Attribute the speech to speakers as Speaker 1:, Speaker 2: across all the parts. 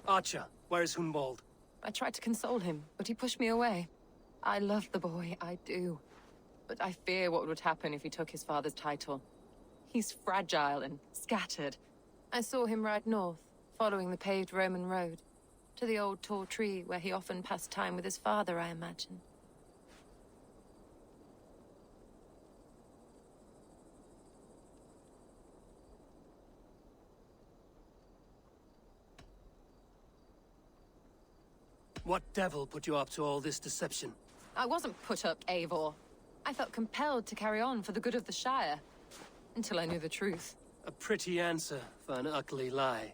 Speaker 1: Archer, where is Hunwald?
Speaker 2: I tried to console him, but he pushed me away. I love the boy, I do. But I fear what would happen if he took his father's title. He's fragile and scattered. I saw him ride north, following the paved Roman road. To the old tall tree where he often passed time with his father, I imagine.
Speaker 1: What devil put you up to all this deception?
Speaker 2: I wasn't put up, Eivor. I felt compelled to carry on for the good of the Shire. Until I knew the truth.
Speaker 1: A pretty answer for an ugly lie.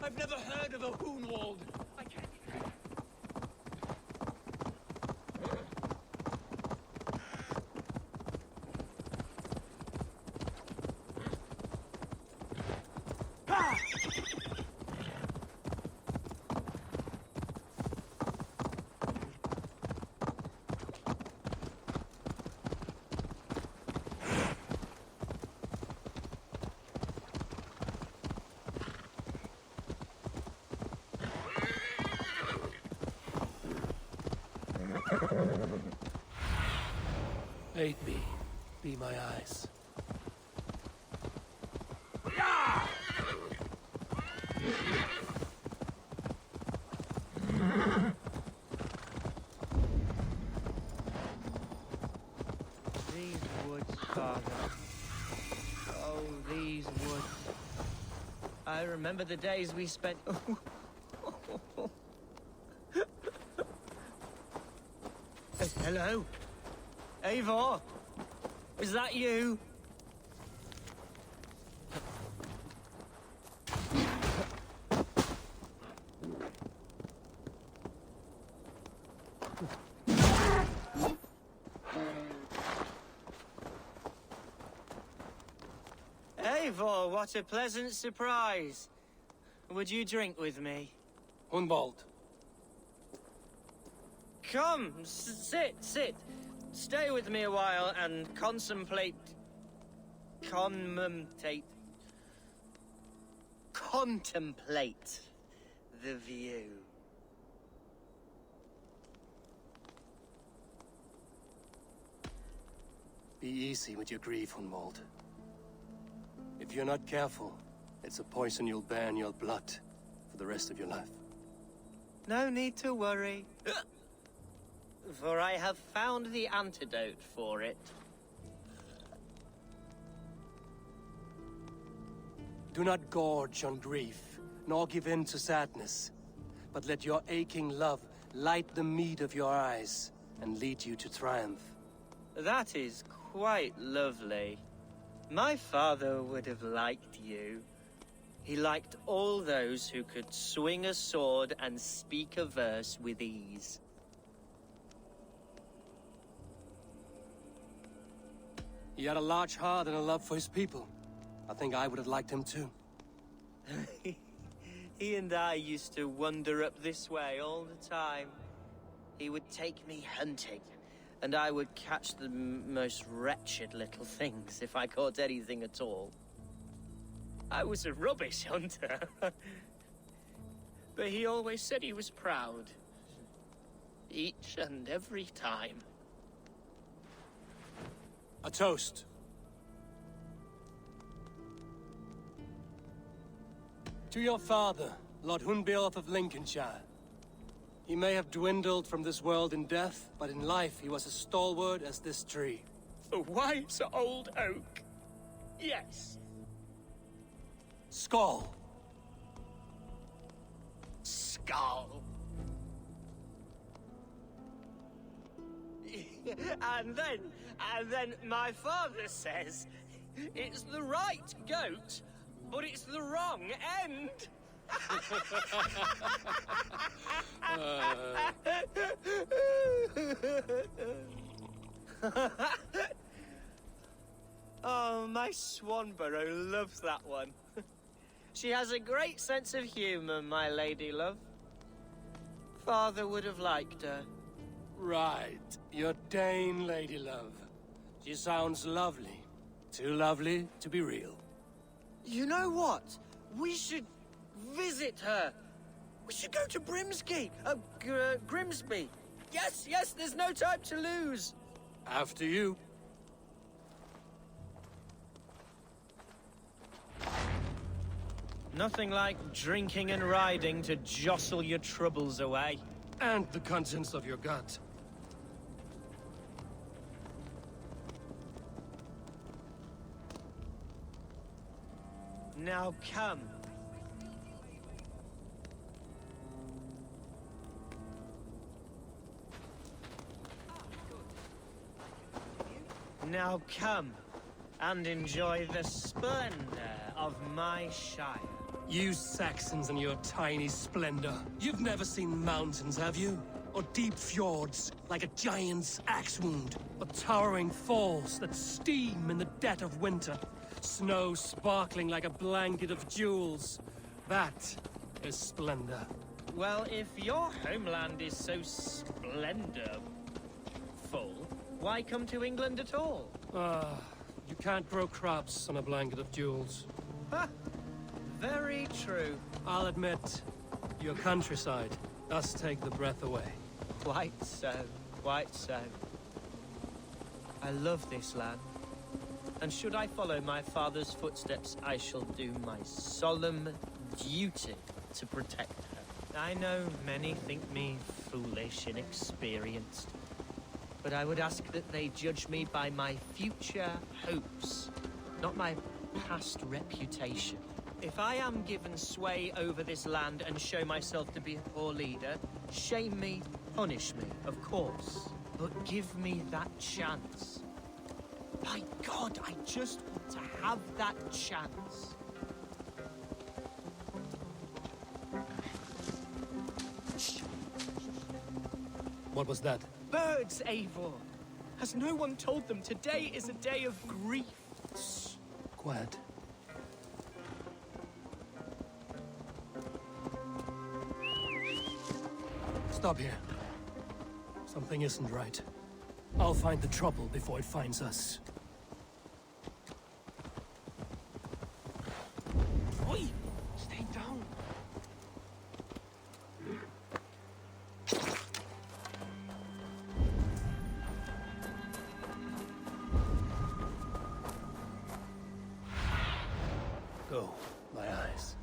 Speaker 3: I've never heard of a Hunwald. I can't...
Speaker 1: Aid me. Be my eyes.
Speaker 4: These woods, Father. Oh, these woods. I remember the days we spent... Hello? Eivor? Is that you? Eivor, what a pleasant surprise. Would you drink with me?
Speaker 1: Hunwald.
Speaker 4: Come, sit. Stay with me a while and contemplate the view.
Speaker 1: Be easy with your grief, Hunwald. If you're not careful, it's a poison you'll bear in your blood for the rest of your life.
Speaker 4: No need to worry. For I have found the antidote for it.
Speaker 1: Do not gorge on grief, nor give in to sadness, but let your aching love light the mead of your eyes and lead you to triumph.
Speaker 4: That is quite lovely. My father would have liked you. He liked all those who could swing a sword and speak a verse with ease.
Speaker 1: He had a large heart and a love for his people. I think I would have liked him too.
Speaker 4: He and I used to wander up this way all the time. He would take me hunting, and I would catch the most wretched little things if I caught anything at all. I was a rubbish hunter. But he always said he was proud. Each and every time.
Speaker 1: A toast. To your father, Lord Hunbeorth of Lincolnshire. He may have dwindled from this world in death, but in life he was as stalwart as this tree.
Speaker 3: A wise old oak. Yes.
Speaker 1: Skull.
Speaker 4: rascal! And then my father says it's the right goat, but it's the wrong end. Oh, my Swanborough loves that one. She has a great sense of humor, my lady love. Father would have liked her.
Speaker 1: Right. Your Dane lady love. She sounds lovely. Too lovely to be real.
Speaker 4: You know what? We should visit her. We should go to Grimsby. Yes, there's no time to lose.
Speaker 1: After you.
Speaker 4: Nothing like drinking and riding to jostle your troubles away.
Speaker 1: And the contents of your gut.
Speaker 4: Now come. Now come and enjoy the splendor of my Shire.
Speaker 1: You Saxons and your tiny splendor. You've never seen mountains, have you? Or deep fjords, like a giant's axe wound. Or towering falls that steam in the dead of winter. Snow sparkling like a blanket of jewels. That is splendor.
Speaker 4: Well, if your homeland is so splendorful, why come to England at all?
Speaker 1: You can't grow crops on a blanket of jewels.
Speaker 4: Ha! Very true.
Speaker 1: I'll admit, your countryside does take the breath away.
Speaker 4: Quite so, quite so. I love this land. And should I follow my father's footsteps, I shall do my solemn duty to protect her. I know many think me foolish, inexperienced, but I would ask that they judge me by my future hopes, not my past reputation. If I am given sway over this land and show myself to be a poor leader, shame me, punish me, of course, but give me that chance. My God, I just want to have that chance.
Speaker 1: What was that?
Speaker 4: Birds, Eivor! Has no one told them today is a day of grief?
Speaker 1: Shh. Quiet. Stop here. Something isn't right. I'll find the trouble before it finds us.
Speaker 3: Oi! Stay down.
Speaker 1: Go, my eyes.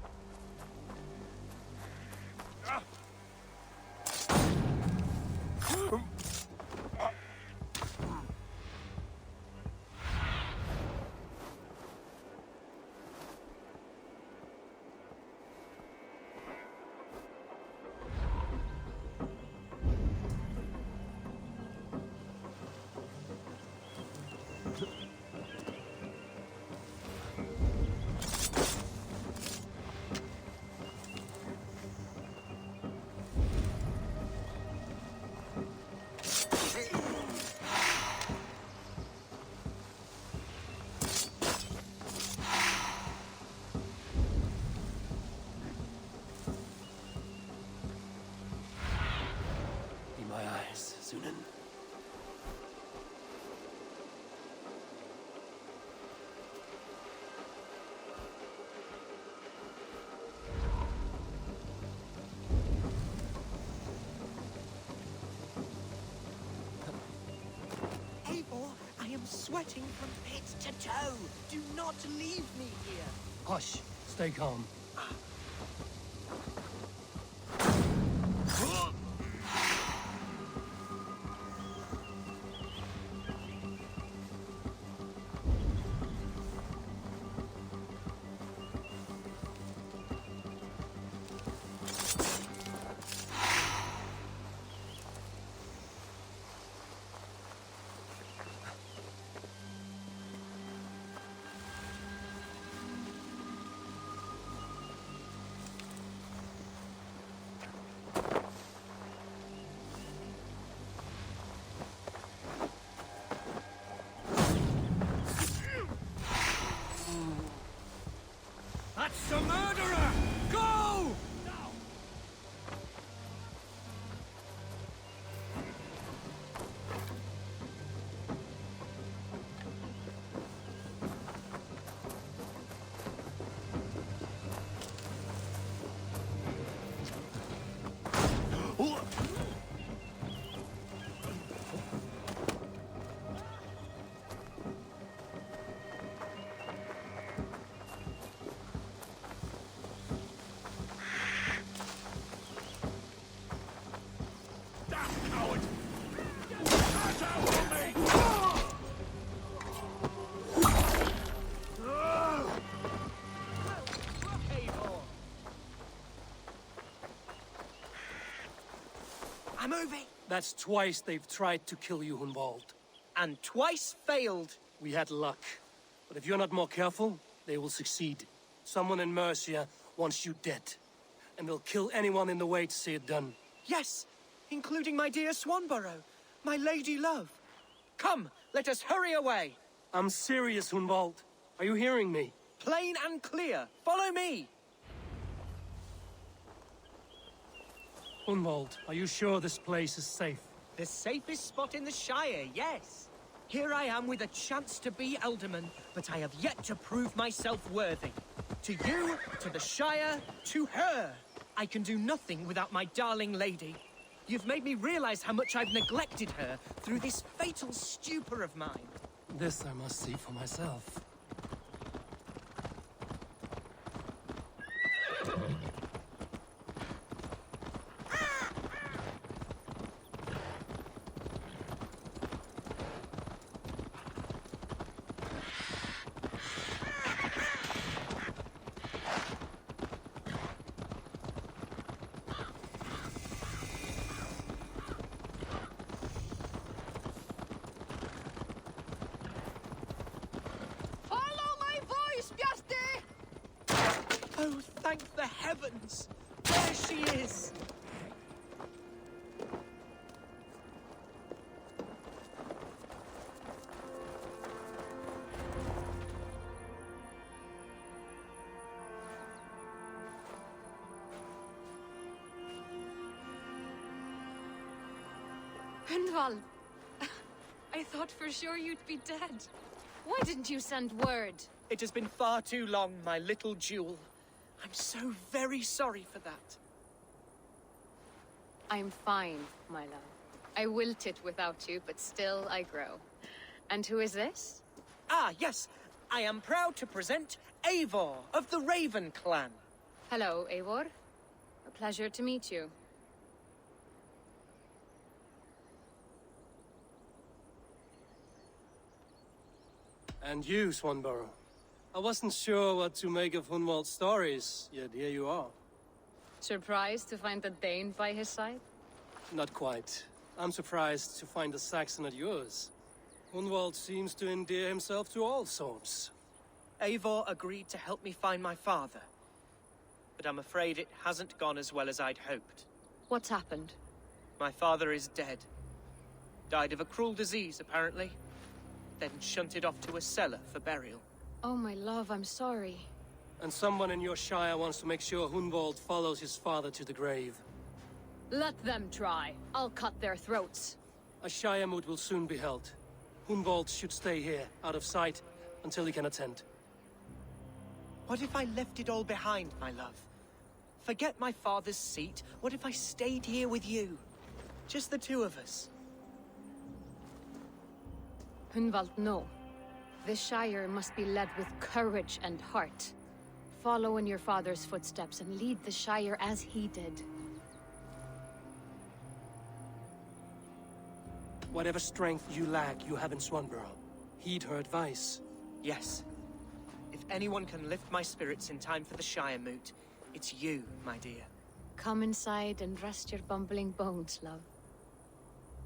Speaker 1: Be my eyes, Sunan.
Speaker 4: Eivor, I am sweating from head to toe. Do not leave me here.
Speaker 1: Hush. Stay calm.
Speaker 4: I'm moving.
Speaker 1: That's twice they've tried to kill you, Hunwald.
Speaker 4: And twice failed.
Speaker 1: We had luck. But if you're not more careful, they will succeed. Someone in Mercia wants you dead. And they'll kill anyone in the way to see it done.
Speaker 4: Yes, including my dear Swanborough, my lady love. Come, let us hurry away.
Speaker 1: I'm serious, Hunwald. Are you hearing me?
Speaker 4: Plain and clear. Follow me.
Speaker 1: Hunwald, are you sure this place is safe?
Speaker 4: The safest spot in the Shire, yes. Here I am with a chance to be Alderman, but I have yet to prove myself worthy. To you, to the Shire, to her. I can do nothing without my darling lady. You've made me realize how much I've neglected her through this fatal stupor of mine.
Speaker 1: This I must see for myself.
Speaker 4: Oh, thank the heavens! There she is!
Speaker 2: Hunwald, I thought for sure you'd be dead. Why didn't you send word?
Speaker 4: It has been far too long, my little jewel. I'm so very sorry for that.
Speaker 2: I'm fine, my love. I wilted without you, but still I grow. And who is this?
Speaker 4: Ah, yes. I am proud to present Eivor of the Raven clan.
Speaker 2: Hello, Eivor. A pleasure to meet you.
Speaker 1: And you, Swanborough. I wasn't sure what to make of Hunwald's stories, yet here you are.
Speaker 2: Surprised to find a Dane by his side?
Speaker 1: Not quite. I'm surprised to find a Saxon at yours. Hunwald seems to endear himself to all sorts.
Speaker 4: Eivor agreed to help me find my father. But I'm afraid it hasn't gone as well as I'd hoped.
Speaker 2: What's happened?
Speaker 4: My father is dead. Died of a cruel disease, apparently. Then shunted off to a cellar for burial.
Speaker 2: Oh, my love, I'm sorry.
Speaker 1: And someone in your shire wants to make sure Hunwald follows his father to the grave.
Speaker 2: Let them try. I'll cut their throats.
Speaker 1: A shire moot will soon be held. Hunwald should stay here, out of sight, until he can attend.
Speaker 4: What if I left it all behind, my love? Forget my father's seat. What if I stayed here with you? Just the two of us.
Speaker 2: Hunwald, no. This Shire must be led with courage and heart. Follow in your father's footsteps and lead the Shire as he did.
Speaker 1: Whatever strength you lack, you have in Swanborough. Heed her advice.
Speaker 4: Yes. If anyone can lift my spirits in time for the Shire moot, it's you, my dear.
Speaker 2: Come inside and rest your bumbling bones, love.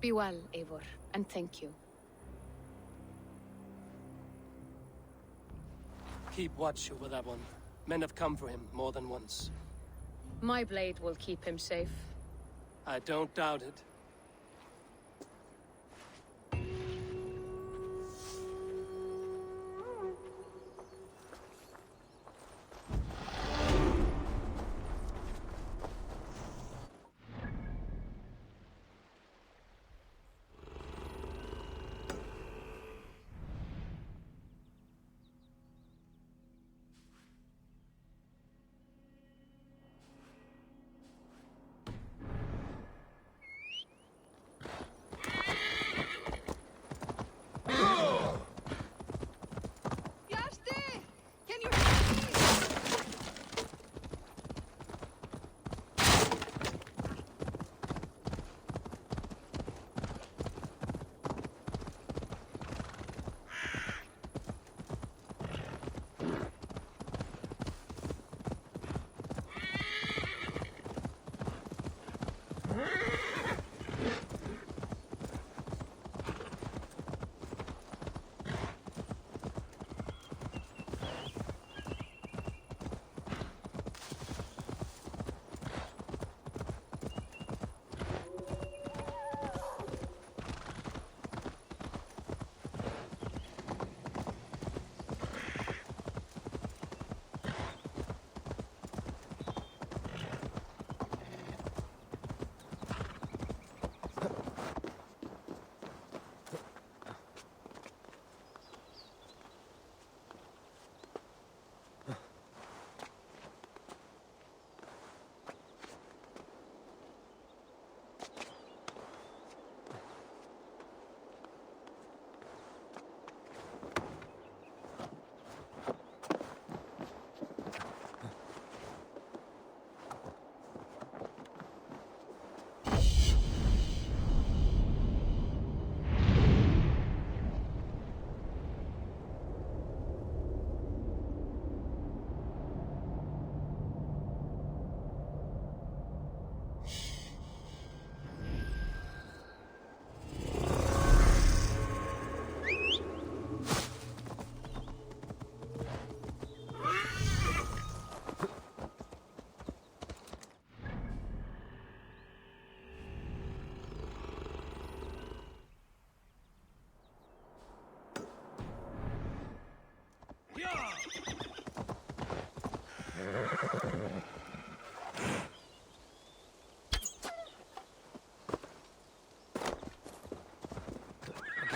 Speaker 2: Be well, Eivor, and thank you.
Speaker 1: Keep watch over that one. Men have come for him more than once.
Speaker 2: My blade will keep him safe.
Speaker 1: I don't doubt it.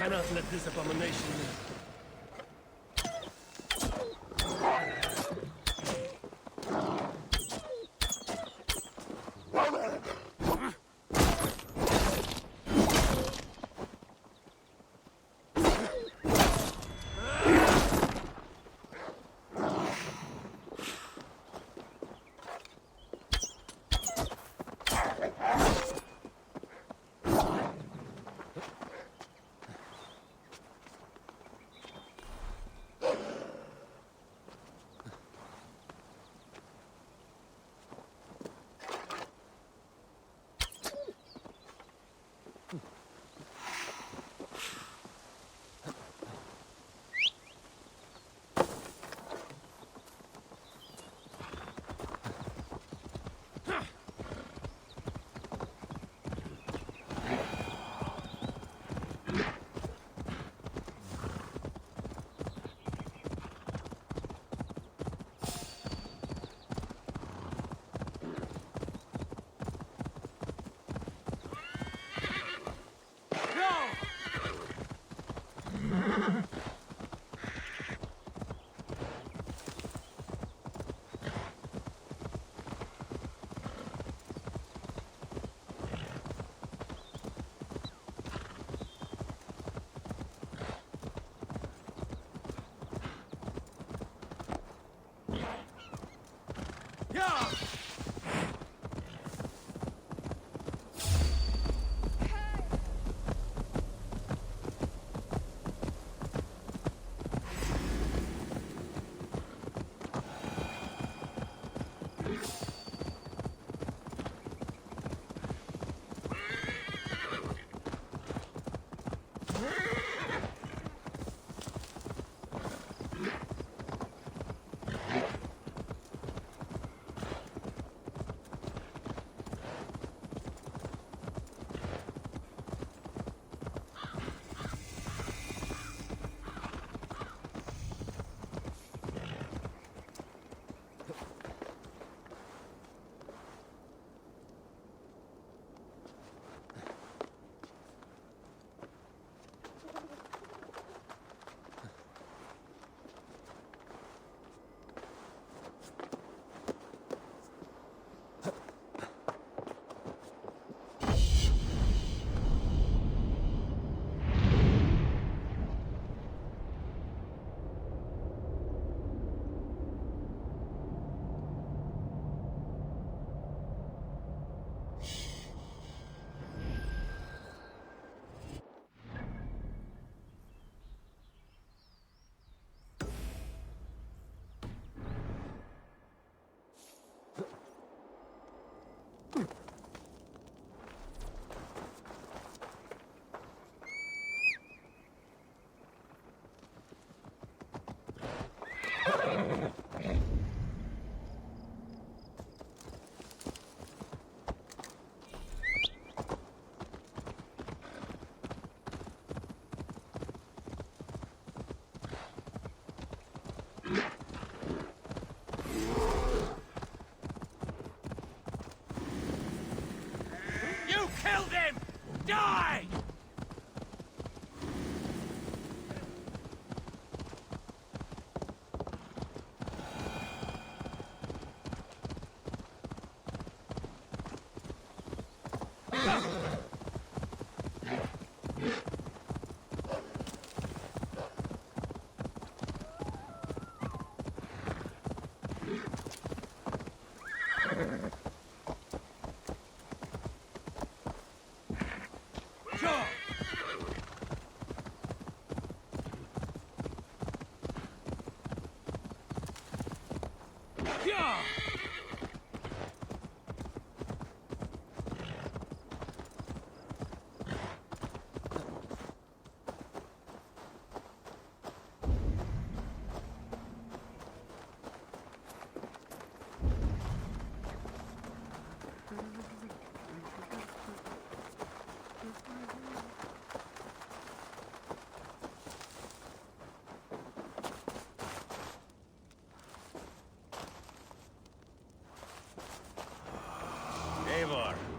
Speaker 1: cannot let this abomination live. Killed him! Die!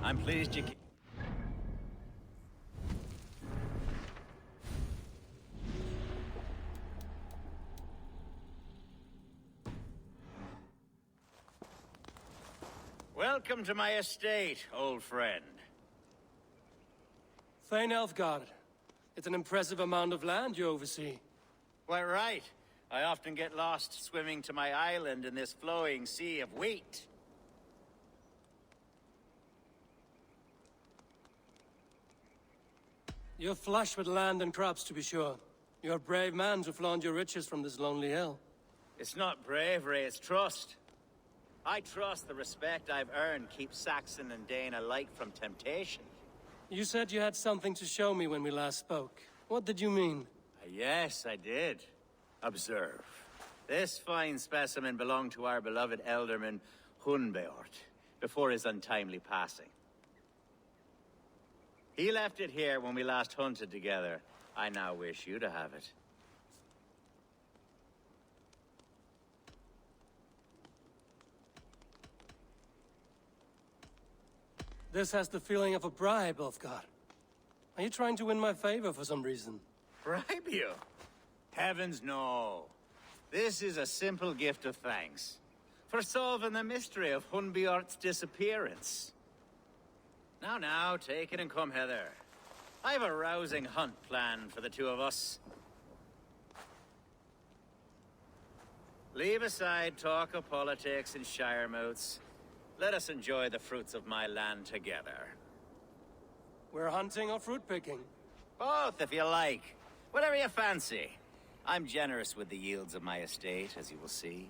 Speaker 5: I'm pleased you... Welcome to my estate, old friend.
Speaker 1: Thane Elfgard. It's an impressive amount of land you oversee.
Speaker 5: Quite right. I often get lost swimming to my island in this flowing sea of wheat.
Speaker 1: You're flush with land and crops, to be sure. You're a brave man to flaunt your riches from this lonely hill.
Speaker 5: It's not bravery, it's trust. I trust the respect I've earned keeps Saxon and Dane alike from temptation.
Speaker 1: You said you had something to show me when we last spoke. What did you mean?
Speaker 5: Yes, I did. Observe. This fine specimen belonged to our beloved elderman, Hunbeort, before his untimely passing. He left it here when we last hunted together. I now wish you to have it.
Speaker 1: This has the feeling of a bribe, Ulfgar. Are you trying to win my favor for some reason?
Speaker 5: Bribe you? Heavens, no. This is a simple gift of thanks for solving the mystery of Hunbeort's disappearance. Now, take it and come hither. I've a rousing hunt planned for the two of us. Leave aside talk of politics and shire moats. Let us enjoy the fruits of my land together.
Speaker 1: We're hunting or fruit picking?
Speaker 5: Both, if you like. Whatever you fancy. I'm generous with the yields of my estate, as you will see.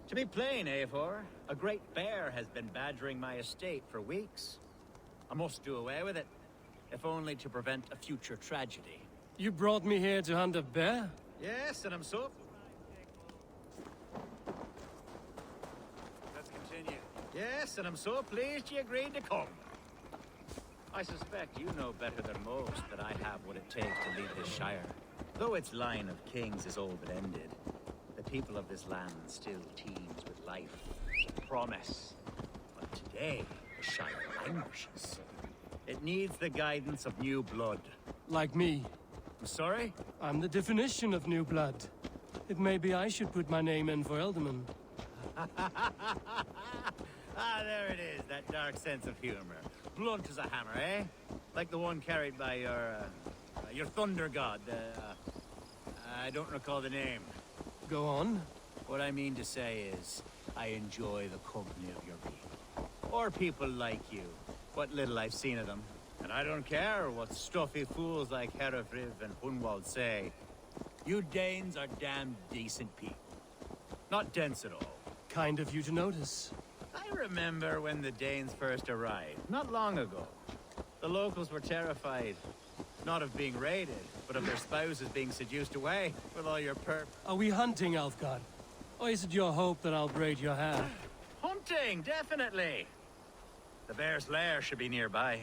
Speaker 5: To be plain, Eivor, a great bear has been badgering my estate for weeks. I must do away with it, if only to prevent a future tragedy.
Speaker 1: You brought me here to hunt a bear?
Speaker 5: Yes, and I'm so... Let's continue. Yes, and I'm so pleased you agreed to come. I suspect you know better than most that I have what it takes to lead this shire. Though its line of kings is all but ended, the people of this land still teems with life, promise. But today, the shire languishes. It needs the guidance of new blood.
Speaker 1: Like me.
Speaker 5: I'm sorry?
Speaker 1: I'm the definition of new blood. It may be I should put my name in for Elderman.
Speaker 5: Ah, there it is, that dark sense of humor. Blunt as a hammer, eh? Like the one carried by your thunder god. I don't recall the name.
Speaker 1: Go on.
Speaker 5: What I mean to say is, I enjoy the company of your people. Or people like you. What little I've seen of them. And I don't care what stuffy fools like Herefriv and Hunwald say. You Danes are damn decent people. Not dense at all.
Speaker 1: Kind of you to notice.
Speaker 5: I remember when the Danes first arrived, not long ago. The locals were terrified. Not of being raided, but of their spouses being seduced away with all your perp.
Speaker 1: Are we hunting, Alfgard? Or is it your hope that I'll braid your hair?
Speaker 5: Hunting, definitely. The bear's lair should be nearby.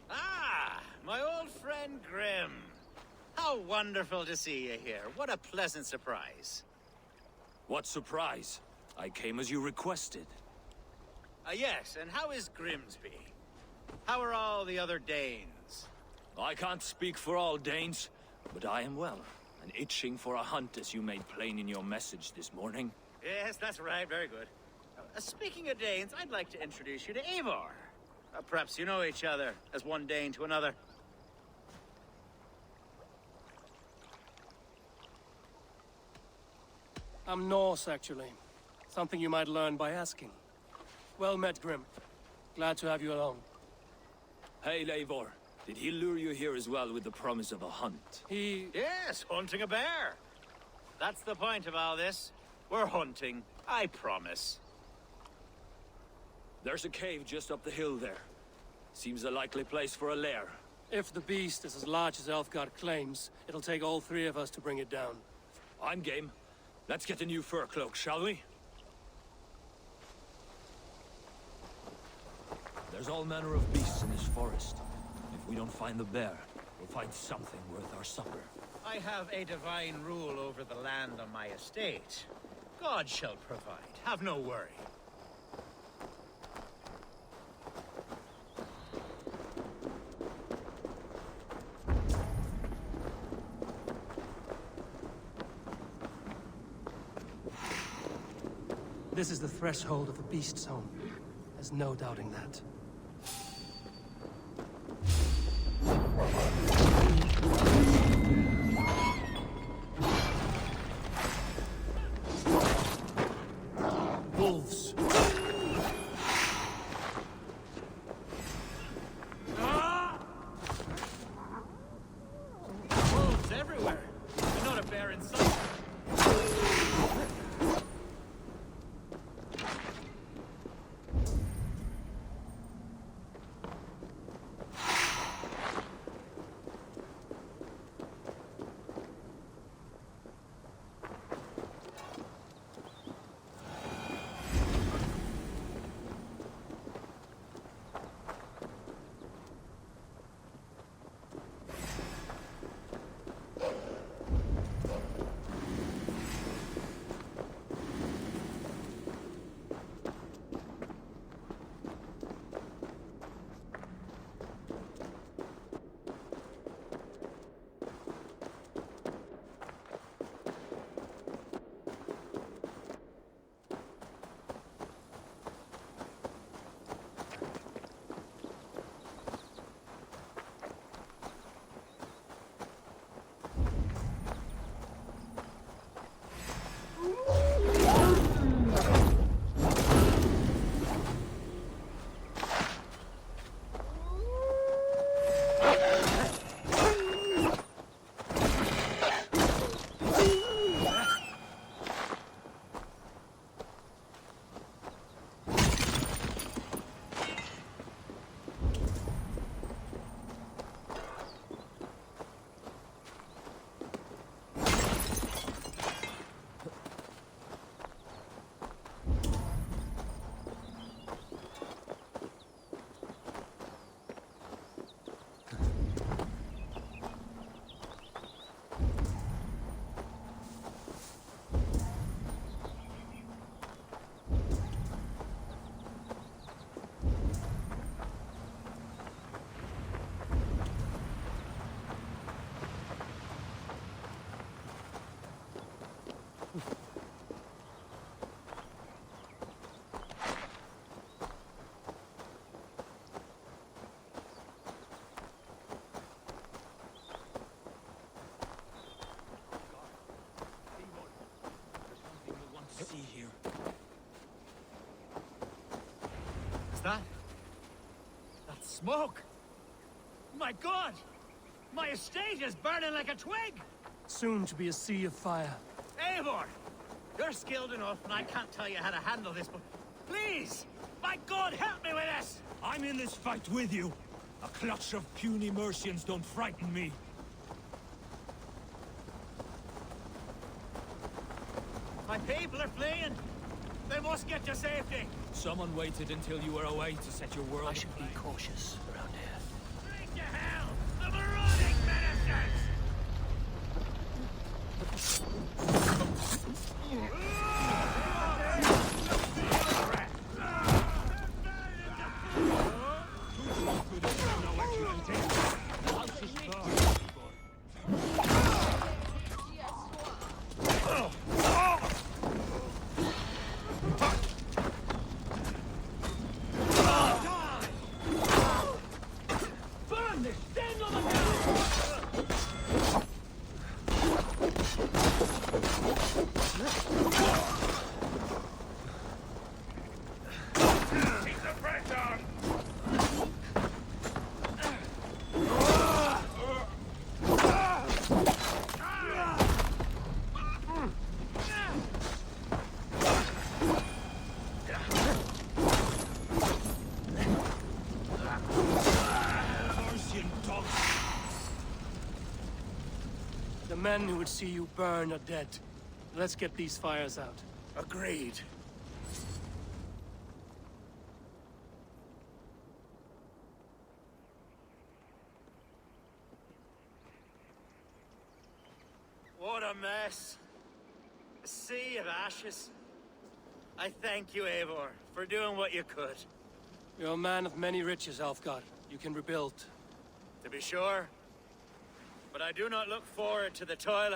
Speaker 5: Ah, my old friend Grim. How wonderful to see you here. What a pleasant surprise.
Speaker 6: What surprise? I came as you requested.
Speaker 5: Yes, and how is Grimsby? How are all the other Danes?
Speaker 6: I can't speak for all Danes, but I am well, and itching for a hunt as you made plain in your message this morning.
Speaker 5: Yes, that's right. Very good. Speaking of Danes, I'd like to introduce you to Eivor. Perhaps you know each other, as one Dane to another.
Speaker 1: I'm Norse, actually. Something you might learn by asking. Well met, Grim. Glad to have you along.
Speaker 6: Hey, Eivor. Did he lure you here as well with the promise of a hunt?
Speaker 5: Yes, hunting a bear. That's the point of all this. We're hunting, I promise.
Speaker 6: There's a cave just up the hill there. Seems a likely place for a lair.
Speaker 1: If the beast is as large as Elfgard claims, it'll take all three of us to bring it down.
Speaker 6: I'm game. Let's get a new fur cloak, shall we? There's all manner of beasts in this forest. If we don't find the bear, we'll find something worth our supper.
Speaker 5: I have a divine rule over the land on my estate. God shall provide. Have no worry.
Speaker 1: This is the threshold of the Beast Zone. There's no doubting that. Wolves.
Speaker 5: Wolves everywhere. And not a bear in sight.
Speaker 6: See here.
Speaker 5: Is that? That's smoke! My God! My estate is burning like a twig!
Speaker 1: Soon to be a sea of fire.
Speaker 5: Eivor! You're skilled enough, and I can't tell you how to handle this, but please! My God, help me with this!
Speaker 6: I'm in this fight with you. A clutch of puny Mercians don't frighten me.
Speaker 5: My people are fleeing! They must get to safety!
Speaker 6: Someone waited until you were away to set your world
Speaker 1: I should be cautious around here.
Speaker 5: Straight to hell! The marauding menacers!
Speaker 1: The men who would see you burn are dead. Let's get these fires out.
Speaker 5: Agreed. What a mess. sea of ashes. I thank you, Eivor, for doing what you could.
Speaker 1: You're a man of many riches, Alfgar. You can rebuild.
Speaker 5: To be sure. But I do not look forward to the toil.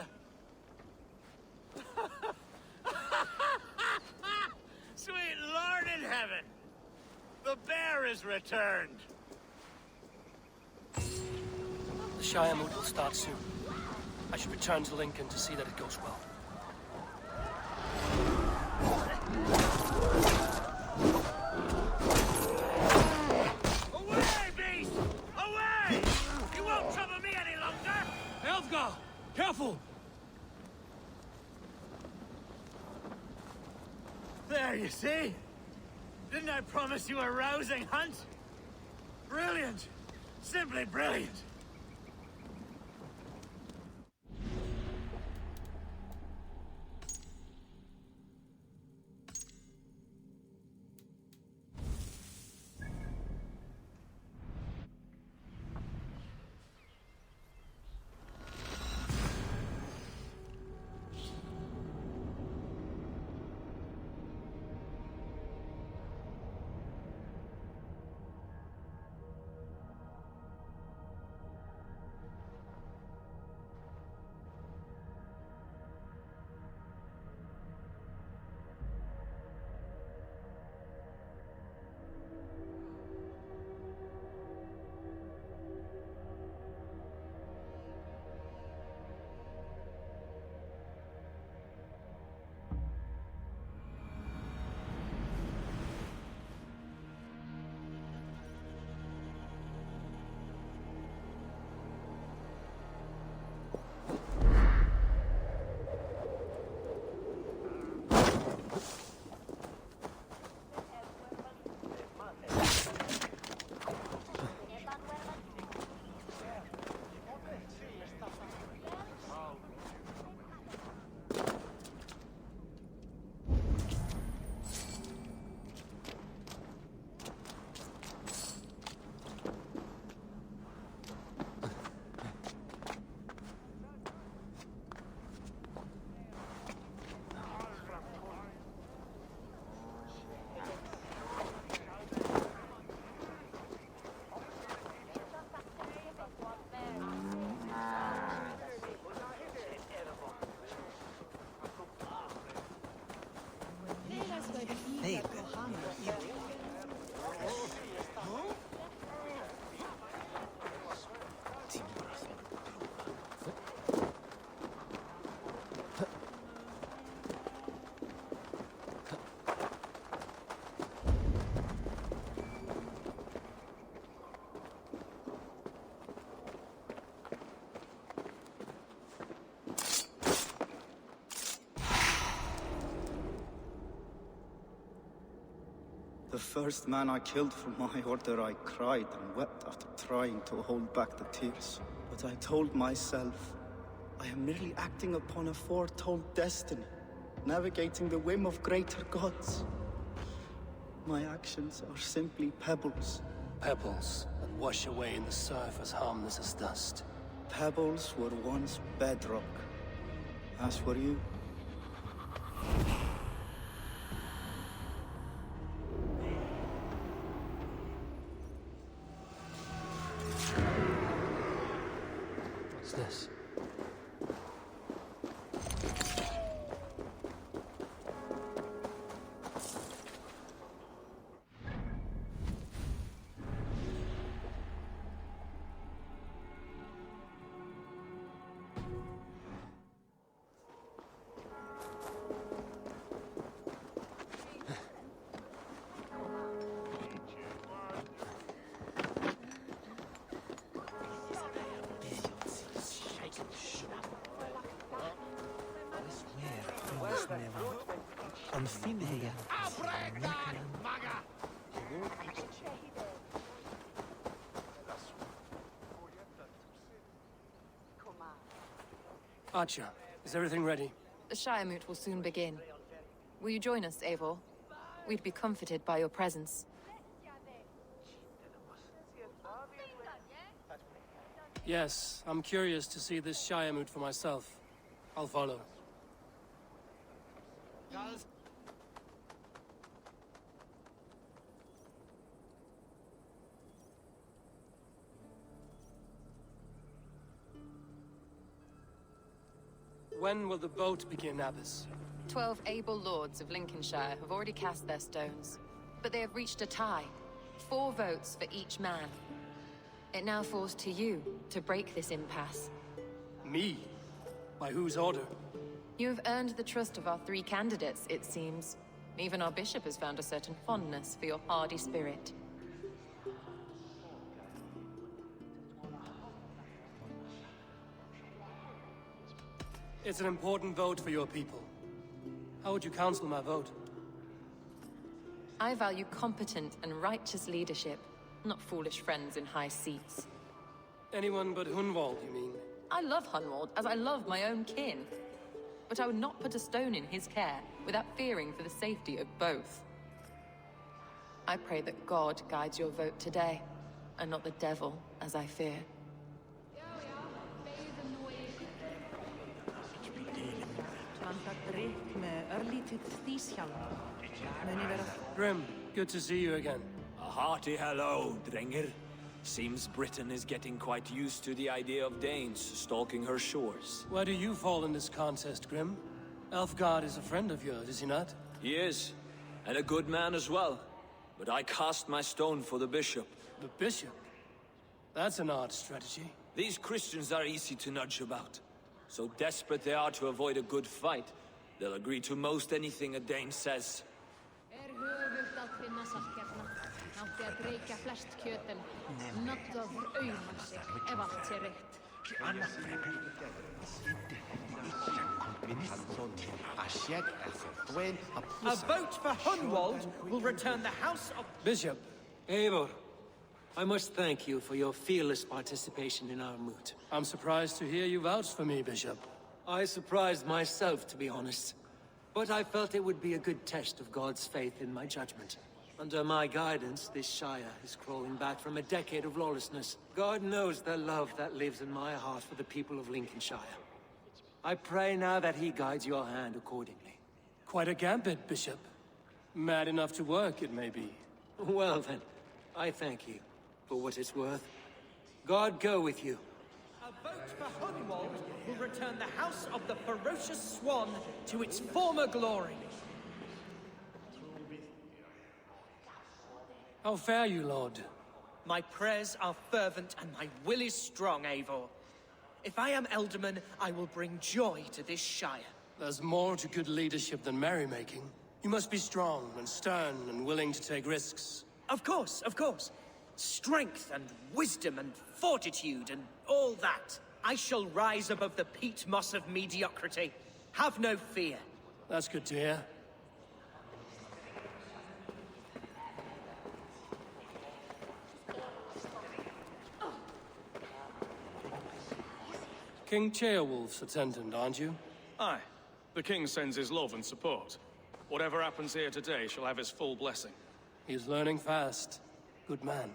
Speaker 5: Sweet Lord in heaven! The bear is returned!
Speaker 1: The Shire mood will start soon. I should return to Lincoln to see that it goes well.
Speaker 5: Away, beast! Away! You won't trouble me any longer!
Speaker 1: Alfgar! Careful!
Speaker 5: There, you see? Didn't I promise you a rousing hunt? Brilliant! Simply brilliant!
Speaker 7: The first man I killed for my order, I cried and wept after trying to hold back the tears. But I told myself, I am merely acting upon a foretold destiny, navigating the whim of greater gods. My actions are simply pebbles.
Speaker 1: Pebbles that wash away in the surf as harmless as dust.
Speaker 7: Pebbles were once bedrock, as were you.
Speaker 1: What's this? Archer, is everything ready?
Speaker 2: The Shire moot will soon begin. Will you join us, Eivor? We'd be comforted by your presence.
Speaker 1: Yes, I'm curious to see this Shire moot for myself. I'll follow. When will the vote begin, Abbess?
Speaker 2: 12 able lords of Lincolnshire have already cast their stones, but they have reached a tie. 4 votes for each man. It now falls to you to break this impasse.
Speaker 1: Me? By whose order?
Speaker 2: You have earned the trust of our 3 candidates, it seems. Even our bishop has found a certain fondness for your hardy spirit.
Speaker 1: It's an important vote for your people. How would you counsel my vote?
Speaker 2: I value competent and righteous leadership, not foolish friends in high seats.
Speaker 1: Anyone but Hunwald, you mean?
Speaker 2: I love Hunwald, as I love my own kin. But I would not put a stone in his care without fearing for the safety of both. I pray that God guides your vote today, and not the devil, as I fear.
Speaker 1: Grim, good to see you again.
Speaker 6: A hearty hello, Drenger. Seems Britain is getting quite used to the idea of Danes stalking her shores.
Speaker 1: Where do you fall in this contest, Grim? Elfgard is a friend of yours, is he not?
Speaker 6: He is, and a good man as well. But I cast my stone for the bishop.
Speaker 1: The bishop? That's an odd strategy.
Speaker 6: These Christians are easy to nudge about. So desperate they are to avoid a good fight, they'll agree to most anything a Dane says.
Speaker 8: Höfugt að finna saltgjarna. Átti að breykja flest kjötin. Nudda for auðan sig, ef allt sé rétt.
Speaker 4: A vote for Hunwald will return the house of...
Speaker 1: Bishop,
Speaker 9: Eivor, I must thank you for your fearless participation in our moot.
Speaker 1: I'm surprised to hear you vouch for me, Bishop.
Speaker 9: I surprised myself, to be honest. But I felt it would be a good test of God's faith in my judgment. Under my guidance, this Shire is crawling back from a decade of lawlessness. God knows the love that lives in my heart for the people of Lincolnshire. I pray now that he guides your hand accordingly.
Speaker 1: Quite a gambit, Bishop. Mad enough to work, it may be.
Speaker 9: Well then, I thank you for what it's worth. God go with you.
Speaker 4: A vote for Hunwald will return the house of the ferocious swan to its former glory.
Speaker 1: How fare you, Lord?
Speaker 4: My prayers are fervent and my will is strong, Eivor. If I am Elderman, I will bring joy to this Shire.
Speaker 1: There's more to good leadership than merrymaking. You must be strong and stern and willing to take risks.
Speaker 4: Of course, of course. Strength and wisdom and fortitude and all that. I shall rise above the peat moss of mediocrity. Have no fear.
Speaker 1: That's good to hear. King Ceolwulf's attendant, aren't you?
Speaker 10: Aye. The king sends his love and support. Whatever happens here today shall have his full blessing.
Speaker 1: He's learning fast. Good man.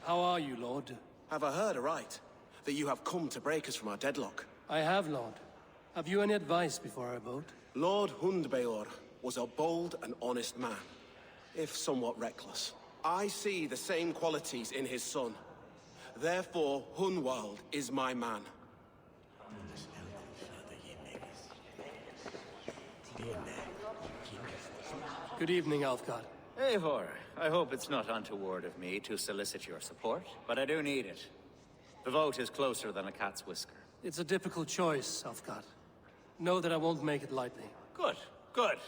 Speaker 1: How are you, Lord?
Speaker 11: Have I heard aright? That you have come to break us from our deadlock?
Speaker 1: I have, Lord. Have you any advice before I vote?
Speaker 11: Lord Hundbeor was a bold and honest man, if somewhat reckless. I see the same qualities in his son. Therefore, Hunwald is my man.
Speaker 1: Good evening, Alfgard.
Speaker 5: Eivor, I hope it's not untoward of me to solicit your support, but I do need it. The vote is closer than a cat's whisker.
Speaker 1: It's a difficult choice, Alfgard. Know that I won't make it lightly.
Speaker 5: Good, good.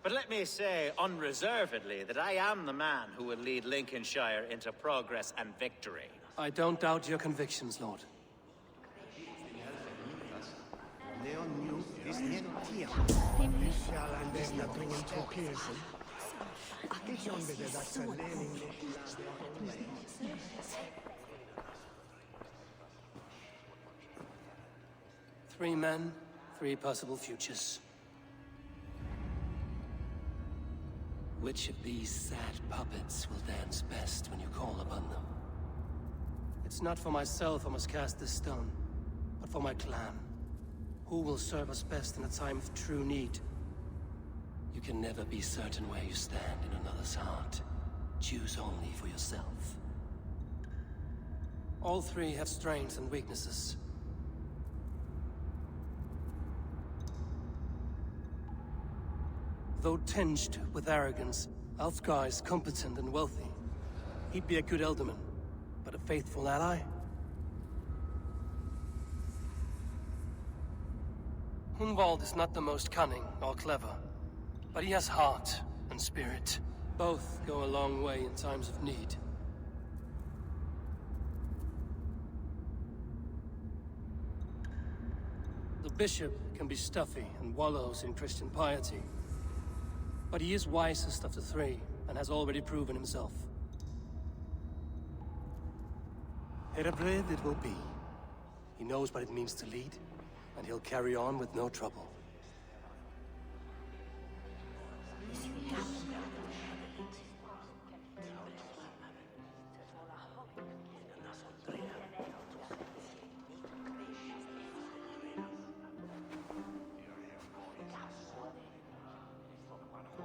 Speaker 5: But let me say unreservedly that I am the man who will lead Lincolnshire into progress and victory.
Speaker 1: I don't doubt your convictions, Lord. Three men, three possible futures. Which of these sad puppets will dance best when you call upon them? It's not for myself I must cast this stone, but for my clan. Who will serve us best in a time of true need? You can never be certain where you stand in another's heart. Choose only for yourself. All three have strengths and weaknesses. Though tinged with arrogance, Alfgar is competent and wealthy. He'd be a good Elderman, but a faithful ally? Hunwald is not the most cunning or clever, but he has heart and spirit. Both go a long way in times of need. The bishop can be stuffy and wallows in Christian piety. But he is wisest of the three, and has already proven himself. Herebrand it will be. He knows what it means to lead, and he'll carry on with no trouble.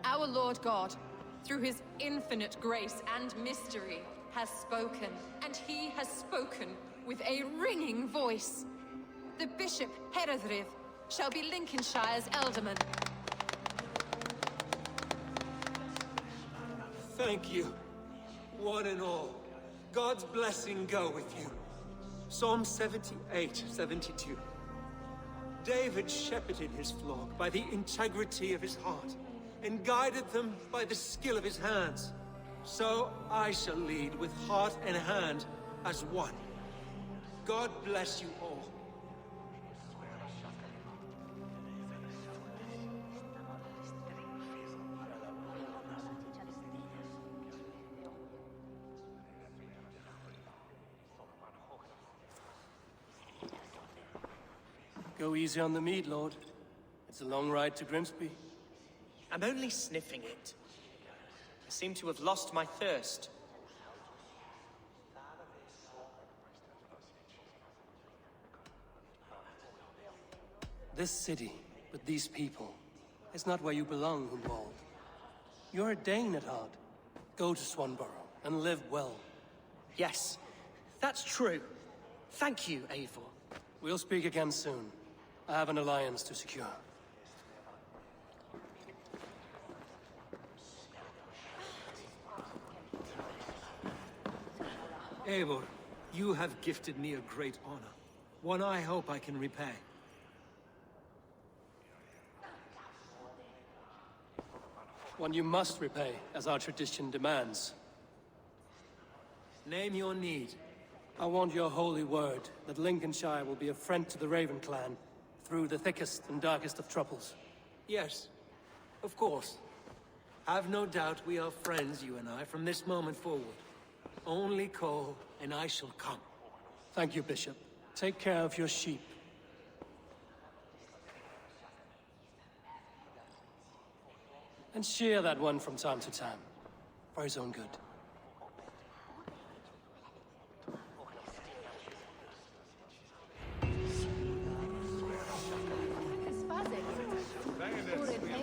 Speaker 2: Our Lord God, through his infinite grace and mystery, has spoken, and he has spoken with a ringing voice. The Bishop Heredriv shall be Lincolnshire's Elderman.
Speaker 9: Thank you, one and all. God's blessing go with you. Psalm 78, 72. David shepherded his flock by the integrity of his heart, and guided them by the skill of his hands. So I shall lead with heart and hand as one. God bless you all.
Speaker 1: Go easy on the meat, Lord. It's a long ride to Grimsby.
Speaker 4: I'm only sniffing it. I seem to have lost my thirst.
Speaker 1: This city, with these people, is not where you belong, Hunwald. You're a Dane at heart. Go to Swanborough and live well.
Speaker 4: Yes, that's true. Thank you, Eivor.
Speaker 1: We'll speak again soon. I have an alliance to secure.
Speaker 9: Eivor, you have gifted me a great honor. One I hope I can repay.
Speaker 1: One you must repay, as our tradition demands.
Speaker 9: Name your need.
Speaker 1: I want your holy word that Lincolnshire will be a friend to the Raven clan through the thickest and darkest of troubles.
Speaker 9: Yes, of course. Have no doubt we are friends, you and I, from this moment forward. Only call, and I shall come.
Speaker 1: Thank you, Bishop. Take care of your sheep. And shear that one from time to time, for his own good.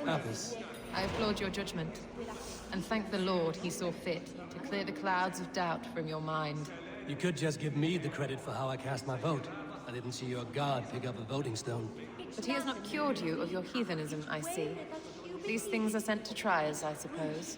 Speaker 1: Others.
Speaker 2: I applaud your judgment, and thank the Lord he saw fit to clear the clouds of doubt from your mind.
Speaker 1: You could just give me the credit for how I cast my vote. I didn't see your guard pick up a voting stone.
Speaker 2: But he has not cured you of your heathenism, I see. These things are sent to try us, I suppose.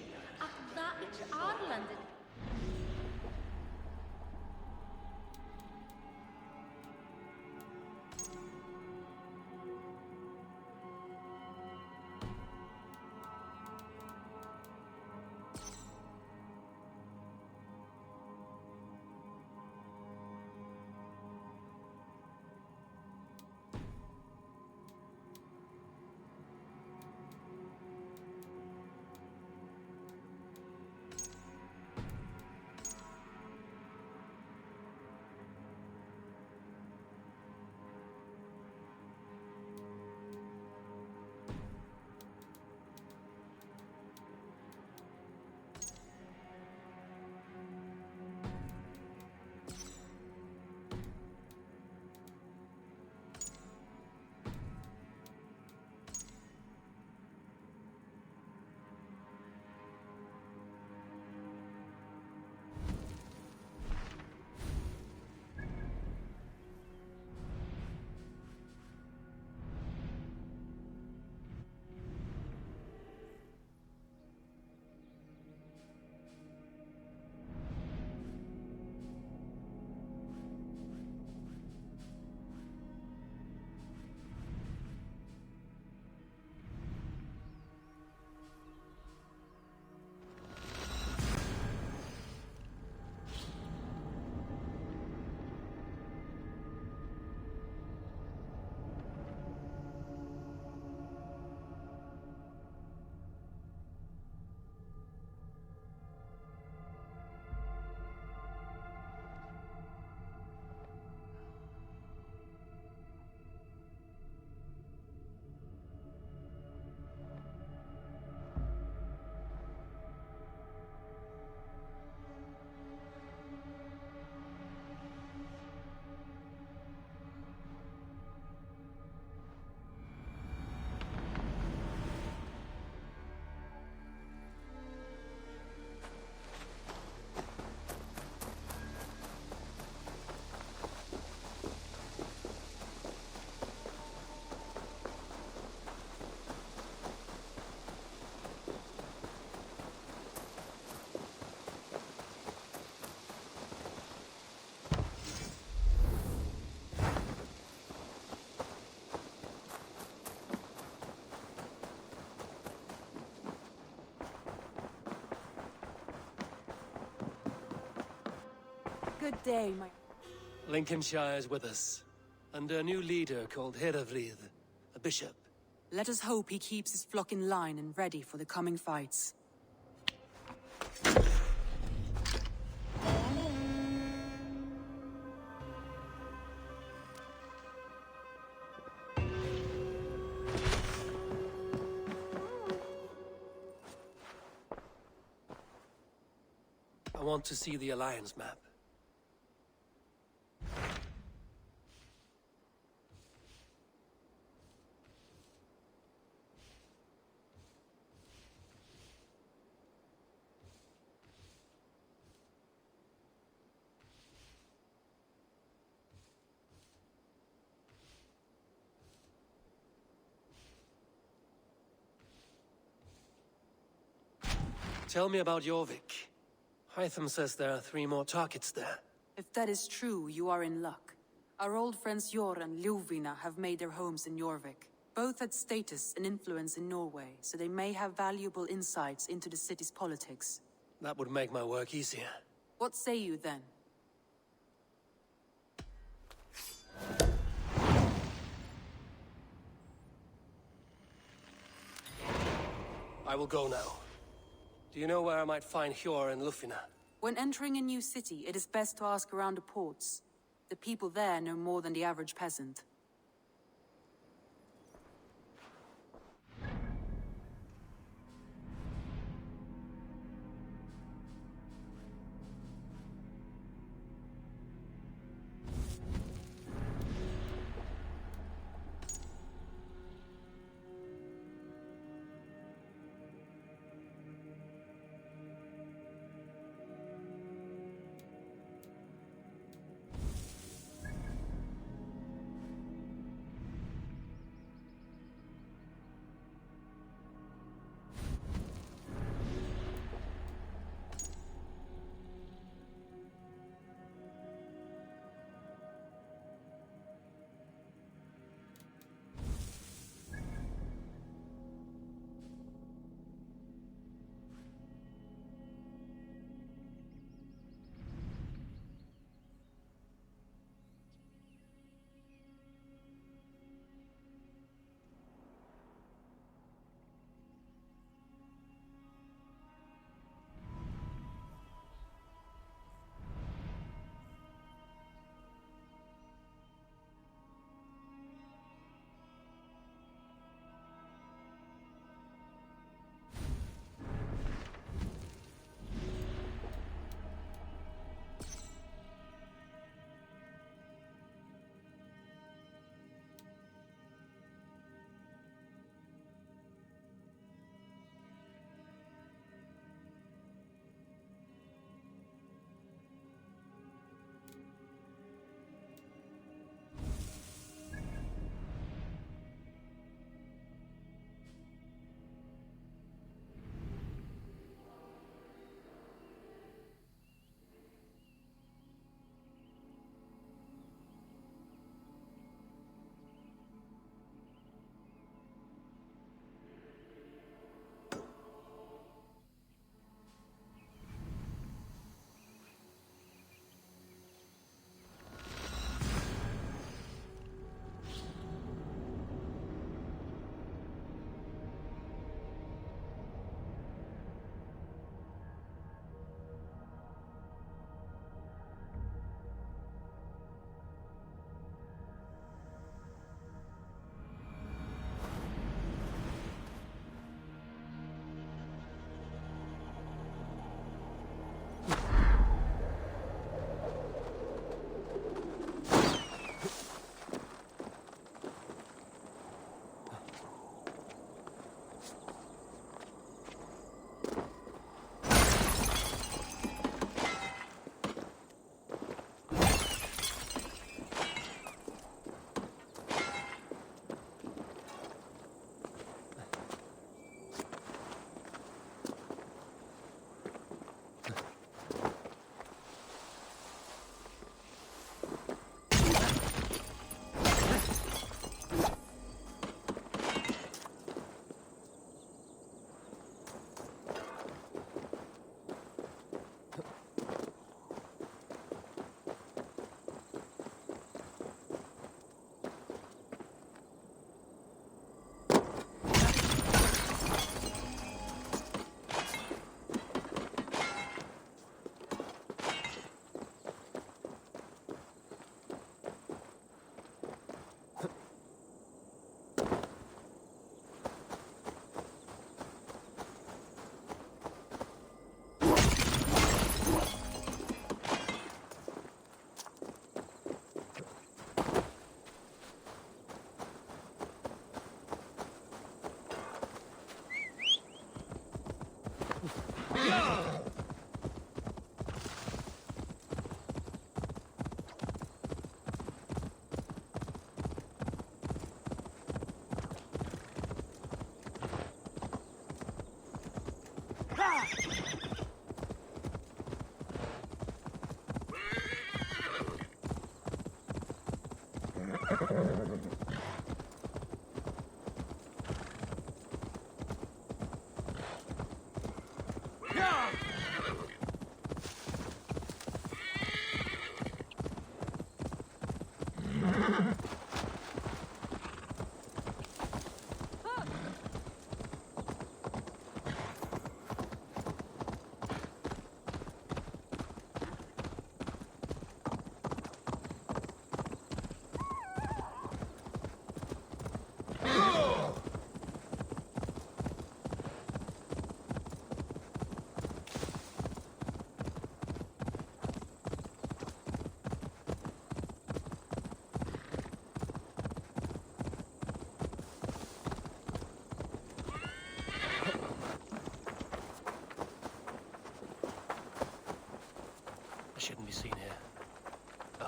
Speaker 12: good day, my...
Speaker 1: Lincolnshire's with us. Under a new leader called Herefrith, a bishop.
Speaker 12: Let us hope he keeps his flock in line and ready for the coming fights.
Speaker 1: I want to see the Alliance map. Tell me about Jorvik. Hytham says there are 3 more targets there.
Speaker 12: If that is true, you are in luck. Our old friends Jor and Ljuvina have made their homes in Jorvik. Both had status and influence in Norway, so they may have valuable insights into the city's politics.
Speaker 1: That would make my work easier.
Speaker 12: What say you then?
Speaker 1: I will go now. Do you know where I might find Hjor and Lufina?
Speaker 12: When entering a new city, it is best to ask around the ports. The people there know more than the average peasant.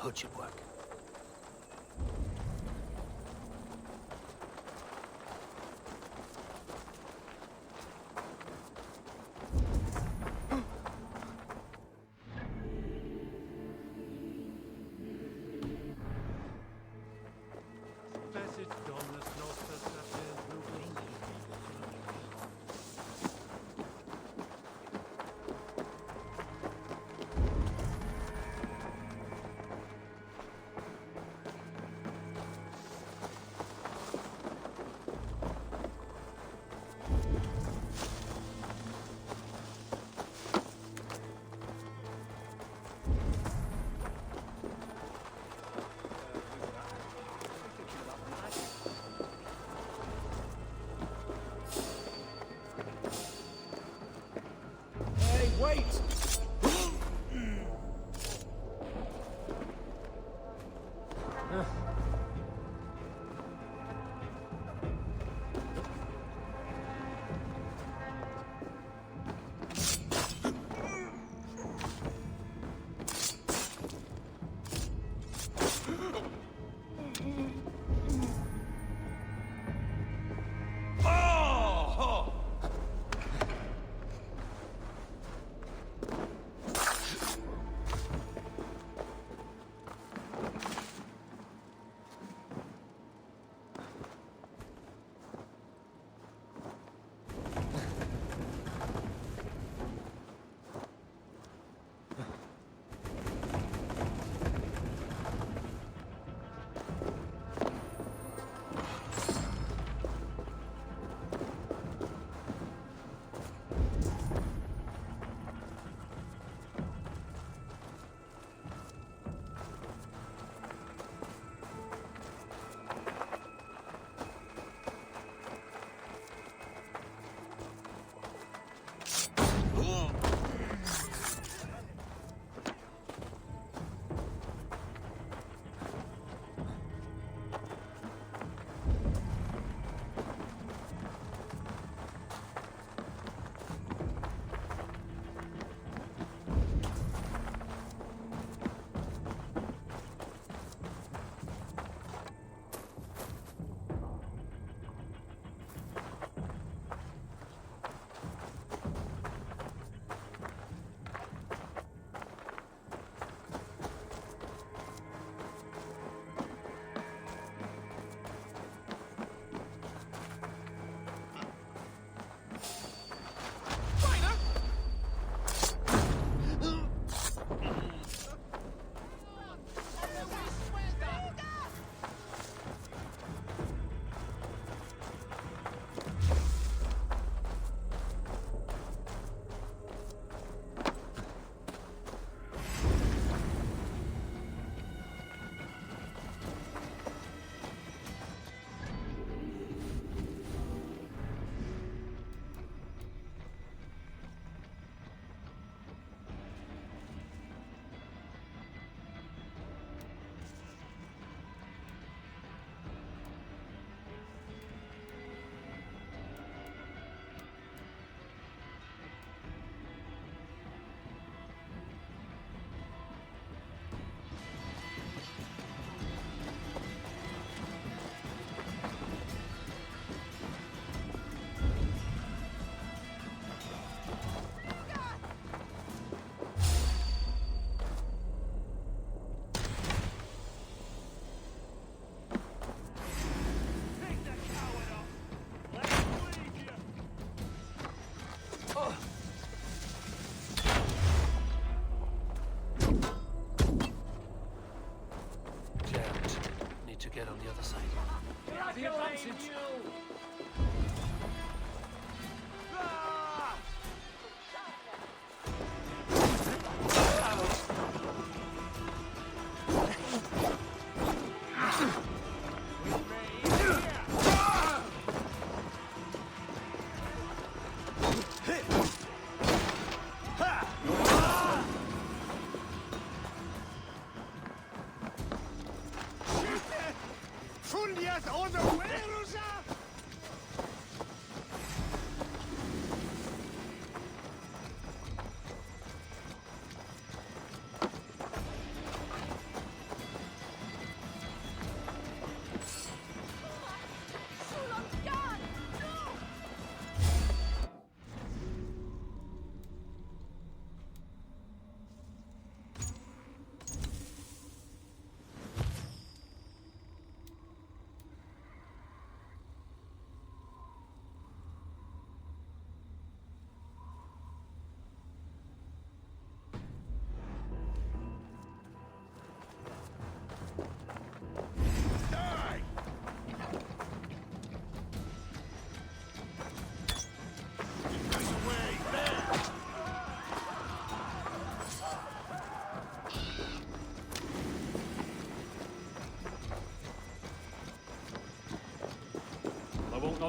Speaker 9: hood should work.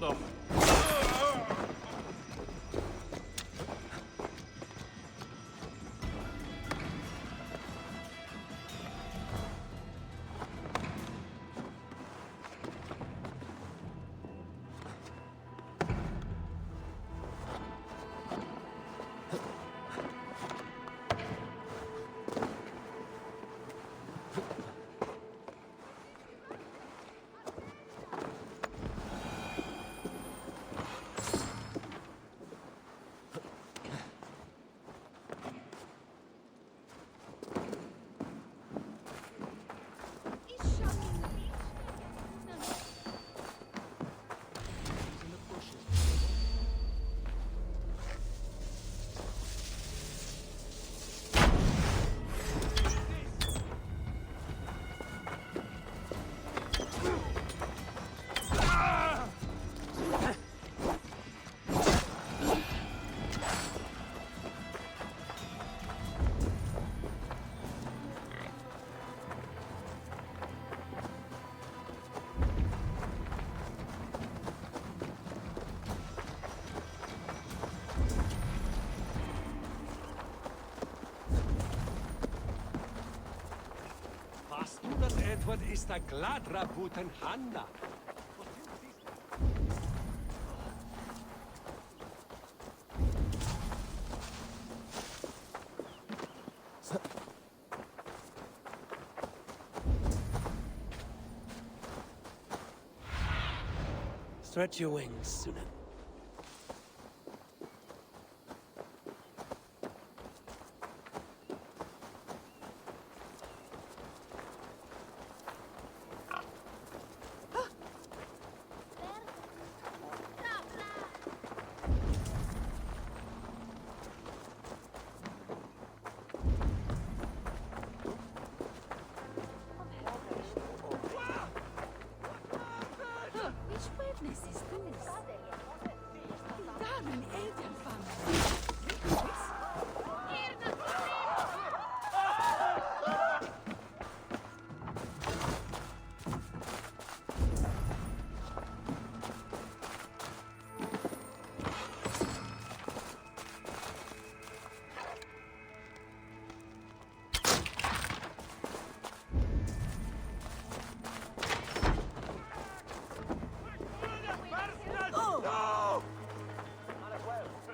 Speaker 10: not up.
Speaker 13: Hast du das Edward ist der Gladrabuten Handa?
Speaker 1: Stretch your wings, Sunan.
Speaker 8: Which weirdness is this? Darren Edelfan.
Speaker 13: No! Not as well.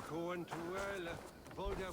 Speaker 13: Going to well, Volder.